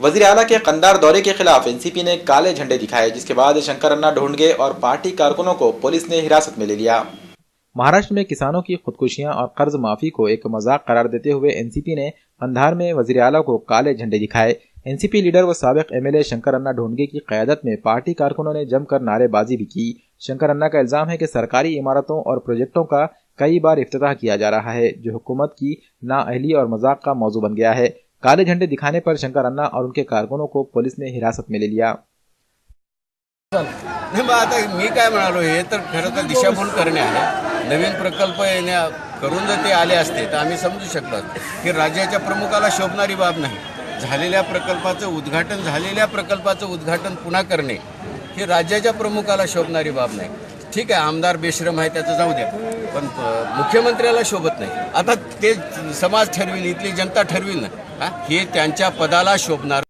वजीर आला के कंधार दौरे के खिलाफ एनसीपी ने काले झंडे दिखाए, जिसके बाद शंकर अन्ना ढोंडगे और पार्टी कारकुनों को पुलिस ने हिरासत में ले लिया। महाराष्ट्र में किसानों की खुदकुशियां और कर्ज माफी को एक मजाक करार देते हुए एनसीपी ने कंधार में वजीर आला को काले झंडे दिखाए। एनसीपी लीडर व साबिक एमएलए शंकर अन्ना ढोंडगे की क़यादत में पार्टी कारकुनों ने जमकर नारेबाजी भी की। शंकर अन्ना का इल्जाम है कि सरकारी इमारतों और प्रोजेक्टों का कई बार इफ्तिताह किया जा रहा है, जो हुकूमत की नाअहली और मजाक का मौजू बन गया है। काले झंडे दिखाने पर शंकर अन्ना और उनके कारकुनों को पुलिस ने हिरासत में ले लिया। आता मी काय म्हणालो, हे तर खरं तर दिशाभूल करणे आहे। नवीन प्रकल्प करून जर ते आले असते तर आम्ही समजू शकलो की राज्याच्या प्रमुखाला शोभणारी बाब नाही। झालेल्या प्रकल्पाचं उद्घाटन पुन्हा करणे ही राज्याच्या प्रमुखाला शोभणारी बाब नाही। ठीक आहे, आमदार बेशरम आहे त्याचं जाऊ द्या, पण मुख्यमंत्र्याला शोभत नाही। आता ते समाज ठरविल, इथली जनता ठरविल ना, हे त्यांच्या पदाला शोभणार